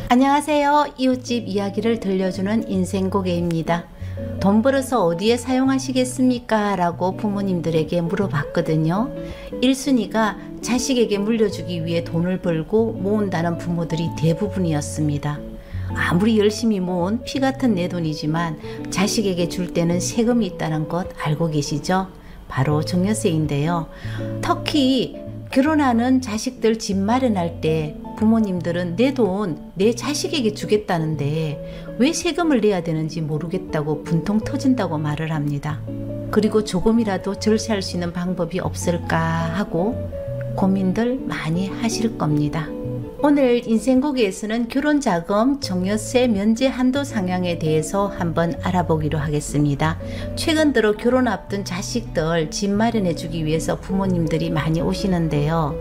안녕하세요. 이웃집 이야기를 들려주는 인생고개입니다. 돈 벌어서 어디에 사용하시겠습니까? 라고 부모님들에게 물어봤거든요. 1순위가 자식에게 물려주기 위해 돈을 벌고 모은다는 부모들이 대부분이었습니다. 아무리 열심히 모은 피 같은 내 돈이지만 자식에게 줄 때는 세금이 있다는 것 알고 계시죠? 바로 증여세인데요. 특히 결혼하는 자식들 집 마련할 때 부모님들은 내 돈 내 자식에게 주겠다는데 왜 세금을 내야 되는지 모르겠다고 분통 터진다고 말을 합니다. 그리고 조금이라도 절세할 수 있는 방법이 없을까 하고 고민들 많이 하실 겁니다. 오늘 인생고개에서는 결혼자금 증여세 면제 한도 상향에 대해서 한번 알아보기로 하겠습니다. 최근 들어 결혼 앞둔 자식들 집 마련해 주기 위해서 부모님들이 많이 오시는데요.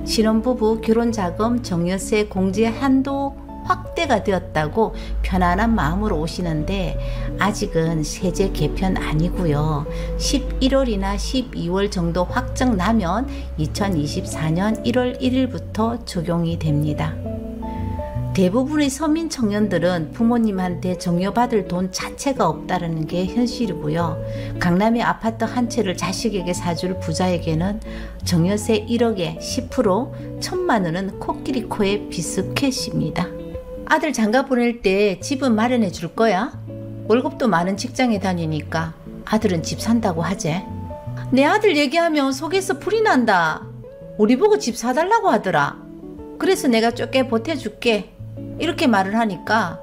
신혼부부 결혼자금 증여세 공제 한도 확대가 되었다고 편안한 마음으로 오시는데 아직은 세제 개편 아니고요. 11월이나 12월 정도 확정 나면 2024년 1월 1일부터 적용이 됩니다. 대부분의 서민 청년들은 부모님한테 증여받을 돈 자체가 없다는 게 현실이고요. 강남의 아파트 한 채를 자식에게 사줄 부자에게는 증여세 1억에 10%, 1,000만 원은 코끼리 코에 비스켓입니다. 아들 장가 보낼 때 집은 마련해 줄 거야? 월급도 많은 직장에 다니니까 아들은 집 산다고 하재. 내 아들 얘기하면 속에서 불이 난다. 우리 보고 집 사달라고 하더라. 그래서 내가 쫓게 보태줄게. 이렇게 말을 하니까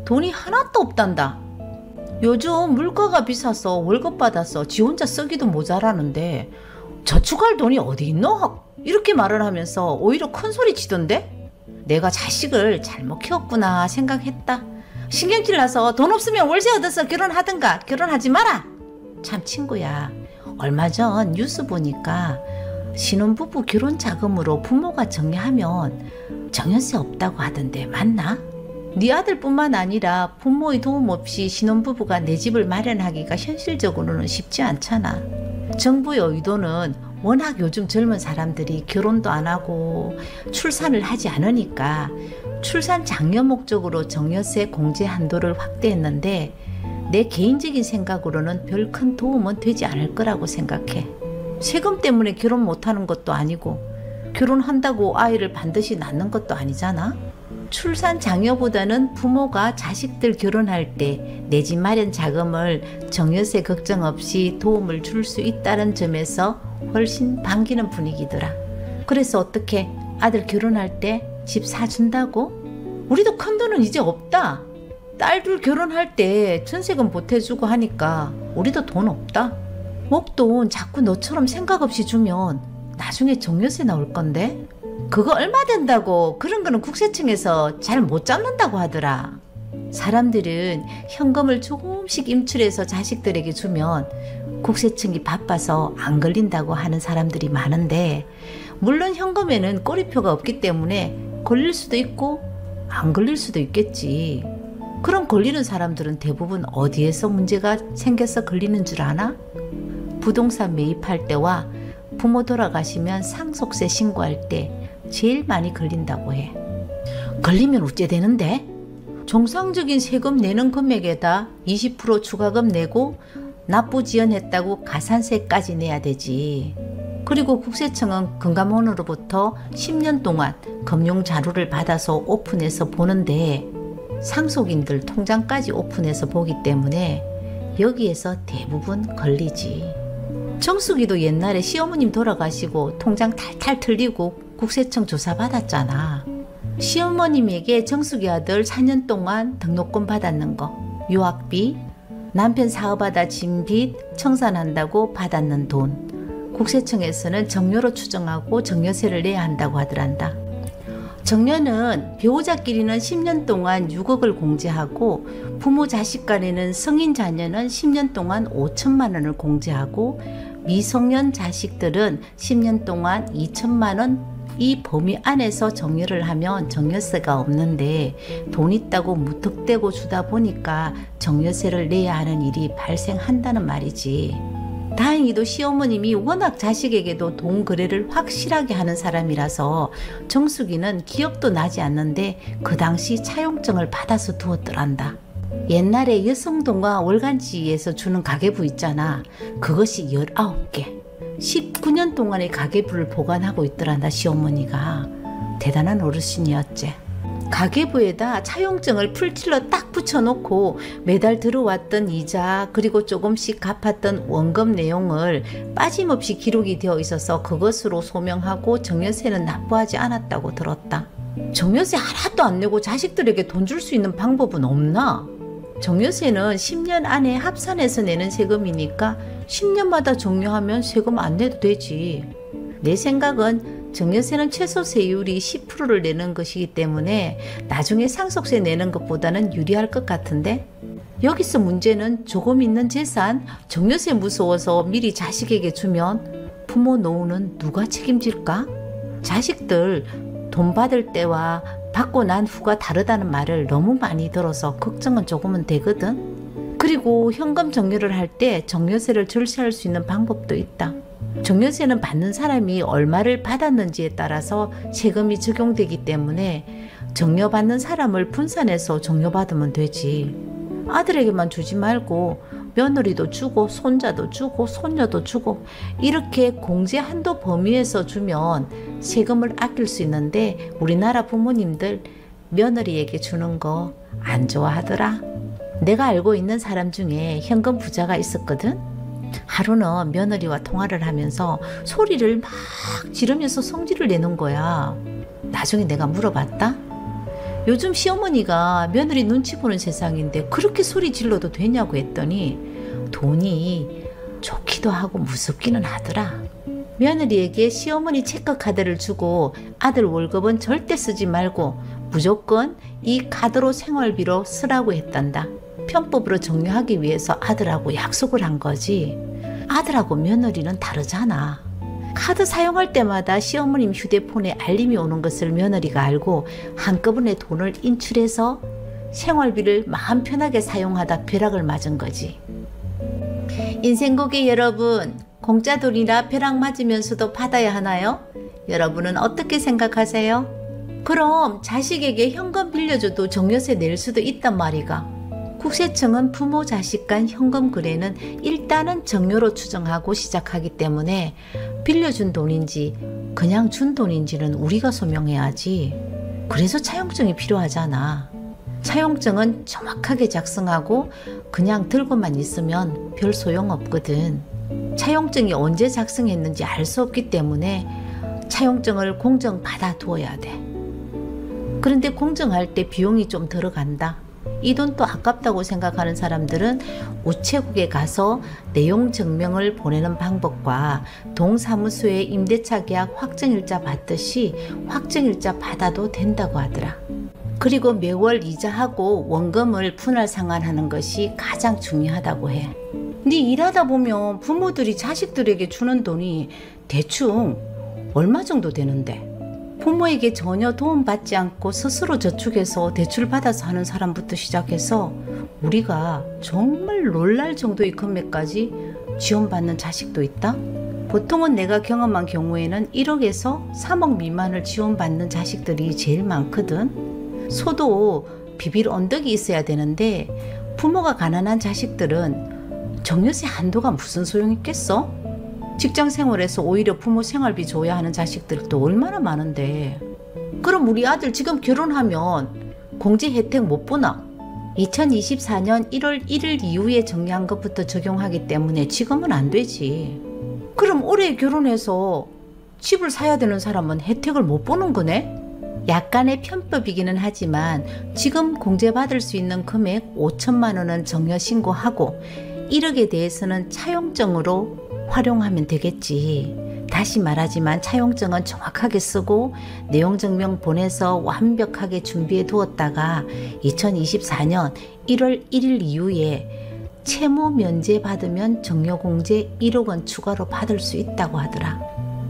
돈이 하나도 없단다. 요즘 물가가 비싸서 월급 받아서 지 혼자 쓰기도 모자라는데 저축할 돈이 어디 있노? 이렇게 말을 하면서 오히려 큰 소리 치던데? 내가 자식을 잘못 키웠구나 생각했다. 신경질 나서 돈 없으면 월세 얻어서 결혼하든가 결혼하지 마라. 참 친구야, 얼마 전 뉴스 보니까 신혼부부 결혼자금으로 부모가 증여하면 증여세 없다고 하던데 맞나? 네 아들뿐만 아니라 부모의 도움 없이 신혼부부가 내 집을 마련하기가 현실적으로는 쉽지 않잖아. 정부의 의도는 워낙 요즘 젊은 사람들이 결혼도 안 하고 출산을 하지 않으니까 출산 장려 목적으로 증여세 공제 한도를 확대했는데 내 개인적인 생각으로는 별 큰 도움은 되지 않을 거라고 생각해. 세금 때문에 결혼 못하는 것도 아니고 결혼한다고 아이를 반드시 낳는 것도 아니잖아. 출산 장려보다는 부모가 자식들 결혼할 때 내 집 마련 자금을 증여세 걱정 없이 도움을 줄 수 있다는 점에서 훨씬 반기는 분위기더라. 그래서 어떻게 아들 결혼할 때 집 사준다고? 우리도 큰 돈은 이제 없다. 딸들 결혼할 때 전세금 보태주고 하니까 우리도 돈 없다. 목돈 자꾸 너처럼 생각 없이 주면 나중에 증여세 나올 건데? 그거 얼마 된다고 그런 거는 국세청에서 잘 못 잡는다고 하더라. 사람들은 현금을 조금씩 임출해서 자식들에게 주면 국세청이 바빠서 안 걸린다고 하는 사람들이 많은데 물론 현금에는 꼬리표가 없기 때문에 걸릴 수도 있고 안 걸릴 수도 있겠지. 그럼 걸리는 사람들은 대부분 어디에서 문제가 생겨서 걸리는 줄 아나? 부동산 매입할 때와 부모 돌아가시면 상속세 신고할 때 제일 많이 걸린다고 해. 걸리면 어째 되는데? 정상적인 세금 내는 금액에다 20% 추가금 내고 납부 지연했다고 가산세까지 내야 되지. 그리고 국세청은 금감원으로부터 10년 동안 금융 자료를 받아서 오픈해서 보는데 상속인들 통장까지 오픈해서 보기 때문에 여기에서 대부분 걸리지. 정수기도 옛날에 시어머님 돌아가시고 통장 탈탈 틀리고 국세청 조사 받았잖아. 시어머님에게 정수기 아들 4년 동안 등록금 받았는 거, 유학비, 남편 사업하다 진 빚 청산한다고 받았는 돈, 국세청에서는 증여로 추정하고 증여세를 내야 한다고 하더란다. 증여는 배우자끼리는 10년 동안 6억을 공제하고 부모 자식 간에는 성인 자녀는 10년 동안 5천만 원을 공제하고 미성년 자식들은 10년 동안 2천만 원 이 범위 안에서 증여를 하면 증여세가 없는데 돈 있다고 무턱대고 주다 보니까 증여세를 내야 하는 일이 발생한다는 말이지. 다행히도 시어머님이 워낙 자식에게도 돈 거래를 확실하게 하는 사람이라서 정숙이는 기억도 나지 않는데 그 당시 차용증을 받아서 두었더란다. 옛날에 여성동과 월간지에서 주는 가계부 있잖아. 그것이 19개. 19년 동안의 가계부를 보관하고 있더란다, 시어머니가. 대단한 어르신이었지. 가계부에다 차용증을 풀칠러 딱 붙여놓고 매달 들어왔던 이자 그리고 조금씩 갚았던 원금 내용을 빠짐없이 기록이 되어 있어서 그것으로 소명하고 정여세는 납부하지 않았다고 들었다. 정여세 하나도 안 내고 자식들에게 돈 줄 수 있는 방법은 없나? 정여세는 10년 안에 합산해서 내는 세금이니까 10년마다 종료하면 세금 안 내도 되지. 내 생각은 정여세는 최소 세율이 10%를 내는 것이기 때문에 나중에 상속세 내는 것보다는 유리할 것 같은데, 여기서 문제는 조금 있는 재산 정여세 무서워서 미리 자식에게 주면 부모 노후는 누가 책임질까? 자식들 돈 받을 때와 받고 난 후가 다르다는 말을 너무 많이 들어서 걱정은 조금은 되거든. 그리고 현금 정려를 할 때 정여세를 절세할 수 있는 방법도 있다. 정여세는 받는 사람이 얼마를 받았는지에 따라서 세금이 적용되기 때문에 정려받는 사람을 분산해서 정려받으면 되지. 아들에게만 주지 말고 며느리도 주고 손자도 주고 손녀도 주고 이렇게 공제 한도 범위에서 주면 세금을 아낄 수 있는데, 우리나라 부모님들 며느리에게 주는 거 안 좋아하더라. 내가 알고 있는 사람 중에 현금 부자가 있었거든. 하루는 며느리와 통화를 하면서 소리를 막 지르면서 성질을 내는 거야. 나중에 내가 물어봤다. 요즘 시어머니가 며느리 눈치 보는 세상인데 그렇게 소리 질러도 되냐고 했더니 돈이 좋기도 하고 무섭기는 하더라. 며느리에게 시어머니 체크카드를 주고 아들 월급은 절대 쓰지 말고 무조건 이 카드로 생활비로 쓰라고 했단다. 편법으로 정리하기 위해서 아들하고 약속을 한 거지. 아들하고 며느리는 다르잖아. 카드 사용할 때마다 시어머님 휴대폰에 알림이 오는 것을 며느리가 알고 한꺼번에 돈을 인출해서 생활비를 마음 편하게 사용하다 벼락을 맞은 거지. 인생고객 여러분, 공짜 돈이라 벼락 맞으면서도 받아야 하나요? 여러분은 어떻게 생각하세요? 그럼 자식에게 현금 빌려줘도 정여세 낼 수도 있단 말이가. 국세청은 부모 자식 간 현금 거래는 일단은 정여로 추정하고 시작하기 때문에 빌려준 돈인지 그냥 준 돈인지는 우리가 소명해야지. 그래서 차용증이 필요하잖아. 차용증은 정확하게 작성하고 그냥 들고만 있으면 별 소용없거든. 차용증이 언제 작성했는지 알 수 없기 때문에 차용증을 공정 받아 두어야 돼. 그런데 공정할 때 비용이 좀 들어간다. 이 돈 또 아깝다고 생각하는 사람들은 우체국에 가서 내용 증명을 보내는 방법과 동사무소에 임대차 계약 확정일자 받듯이 확정일자 받아도 된다고 하더라. 그리고 매월 이자하고 원금을 분할 상환하는 것이 가장 중요하다고 해. 근데 일하다 보면 부모들이 자식들에게 주는 돈이 대충 얼마 정도 되는데, 부모에게 전혀 도움받지 않고 스스로 저축해서 대출받아서 하는 사람부터 시작해서 우리가 정말 놀랄 정도의 금액까지 지원받는 자식도 있다. 보통은 내가 경험한 경우에는 1억에서 3억 미만을 지원받는 자식들이 제일 많거든. 소도 비빌 언덕이 있어야 되는데 부모가 가난한 자식들은 정여세 한도가 무슨 소용 있겠어? 직장 생활에서 오히려 부모 생활비 줘야 하는 자식들도 얼마나 많은데. 그럼 우리 아들 지금 결혼하면 공제 혜택 못 보나? 2024년 1월 1일 이후에 정리한 것부터 적용하기 때문에 지금은 안 되지. 그럼 올해 결혼해서 집을 사야 되는 사람은 혜택을 못 보는 거네? 약간의 편법이기는 하지만 지금 공제받을 수 있는 금액 5천만 원은 정여 신고하고 1억에 대해서는 차용증으로 활용하면 되겠지. 다시 말하지만 차용증은 정확하게 쓰고 내용 증명 보내서 완벽하게 준비해 두었다가 2024년 1월 1일 이후에 채무 면제 받으면 정여공제 1억 원 추가로 받을 수 있다고 하더라.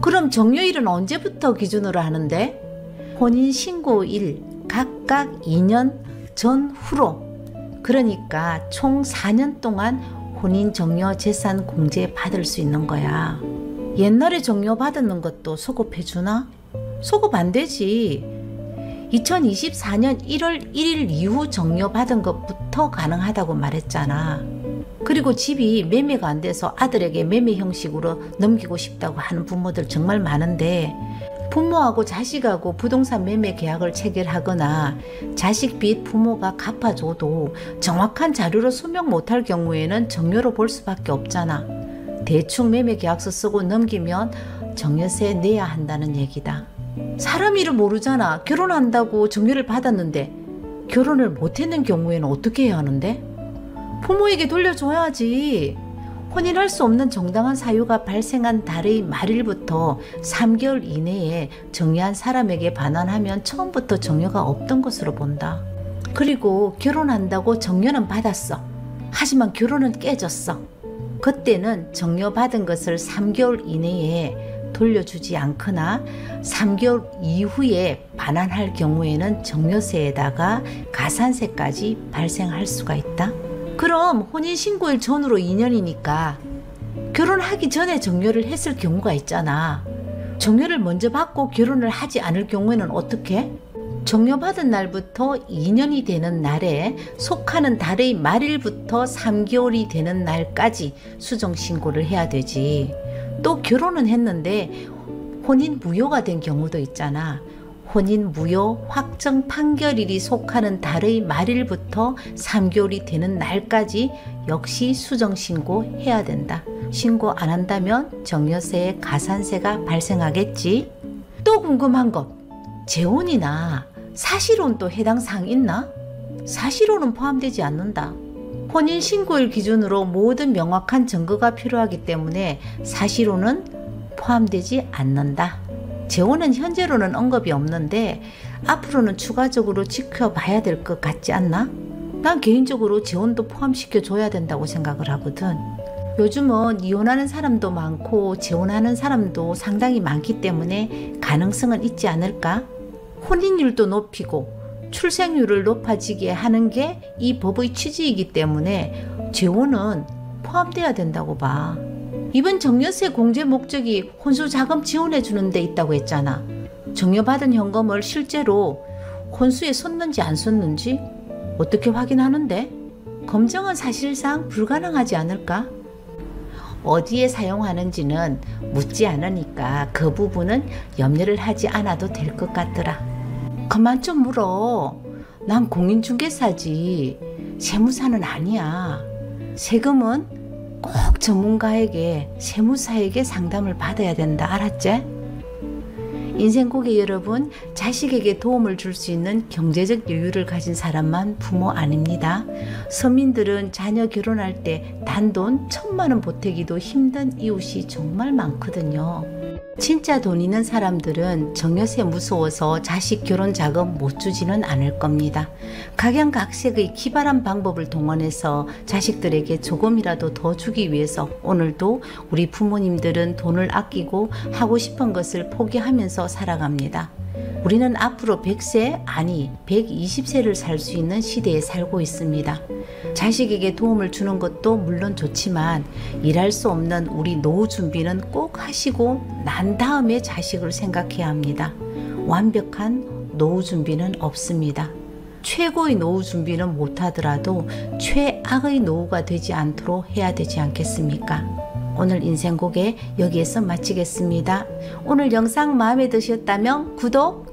그럼 정여일은 언제부터 기준으로 하는데? 혼인신고일 각각 2년 전후로, 그러니까 총 4년 동안 혼인 정려 재산 공제 받을 수 있는 거야. 옛날에 정려 받는 것도 소급해주나? 소급 안 되지. 2024년 1월 1일 이후 정려 받은 것부터 가능하다고 말했잖아. 그리고 집이 매매가 안 돼서 아들에게 매매 형식으로 넘기고 싶다고 하는 부모들 정말 많은데, 부모하고 자식하고 부동산 매매 계약을 체결하거나 자식 빚 부모가 갚아줘도 정확한 자료로 소명 못할 경우에는 정려로 볼 수밖에 없잖아. 대충 매매 계약서 쓰고 넘기면 정려세 내야 한다는 얘기다. 사람 일을 모르잖아. 결혼한다고 정려를 받았는데 결혼을 못했는 경우에는 어떻게 해야 하는데? 부모에게 돌려줘야지. 혼인할 수 없는 정당한 사유가 발생한 달의 말일부터 3개월 이내에 정려한 사람에게 반환하면 처음부터 정려가 없던 것으로 본다. 그리고 결혼한다고 정려는 받았어. 하지만 결혼은 깨졌어. 그때는 정려받은 것을 3개월 이내에 돌려주지 않거나 3개월 이후에 반환할 경우에는 정려세에다가 가산세까지 발생할 수가 있다. 그럼 혼인신고일 전으로 2년이니까 결혼하기 전에 정려를 했을 경우가 있잖아. 정려를 먼저 받고 결혼을 하지 않을 경우에는 어떻게? 정려받은 날부터 2년이 되는 날에 속하는 달의 말일부터 3개월이 되는 날까지 수정신고를 해야 되지. 또 결혼은 했는데 혼인 무효가 된 경우도 있잖아. 혼인 무효 확정 판결일이 속하는 달의 말일부터 3개월이 되는 날까지 역시 수정신고 해야 된다. 신고 안 한다면 정려세에 가산세가 발생하겠지. 또 궁금한 것, 재혼이나 사실혼도 해당 사항 있나? 사실혼은 포함되지 않는다. 혼인신고일 기준으로 모든 명확한 증거가 필요하기 때문에 사실혼은 포함되지 않는다. 재혼은 현재로는 언급이 없는데 앞으로는 추가적으로 지켜봐야 될 것 같지 않나? 난 개인적으로 재혼도 포함시켜줘야 된다고 생각을 하거든. 요즘은 이혼하는 사람도 많고 재혼하는 사람도 상당히 많기 때문에 가능성은 있지 않을까? 혼인율도 높이고 출생률을 높아지게 하는 게 이 법의 취지이기 때문에 재혼은 포함돼야 된다고 봐. 이번 정려세 공제 목적이 혼수자금 지원해 주는 데 있다고 했잖아. 정려받은 현금을 실제로 혼수에 쏟는지 안 쏟는지 어떻게 확인하는데? 검증은 사실상 불가능하지 않을까? 어디에 사용하는지는 묻지 않으니까 그 부분은 염려를 하지 않아도 될 것 같더라. 그만 좀 물어. 난 공인중개사지 세무사는 아니야. 세금은 꼭 전문가에게, 세무사에게 상담을 받아야 된다. 알았지? 인생고객 여러분, 자식에게 도움을 줄 수 있는 경제적 여유를 가진 사람만 부모 아닙니다. 서민들은 자녀 결혼할 때 단돈 1,000만 원 보태기도 힘든 이웃이 정말 많거든요. 진짜 돈 있는 사람들은 정려세 무서워서 자식 결혼 자금 못 주지는 않을 겁니다. 각양각색의 기발한 방법을 동원해서 자식들에게 조금이라도 더 주기 위해서 오늘도 우리 부모님들은 돈을 아끼고 하고 싶은 것을 포기하면서 살아갑니다. 우리는 앞으로 100세 아니 120세를 살 수 있는 시대에 살고 있습니다. 자식에게 도움을 주는 것도 물론 좋지만 일할 수 없는 우리 노후 준비는 꼭 하시고 난 다음에 자식을 생각해야 합니다. 완벽한 노후 준비는 없습니다. 최고의 노후 준비는 못하더라도 최악의 노후가 되지 않도록 해야 되지 않겠습니까? 오늘 인생고개 여기에서 마치겠습니다. 오늘 영상 마음에 드셨다면 구독,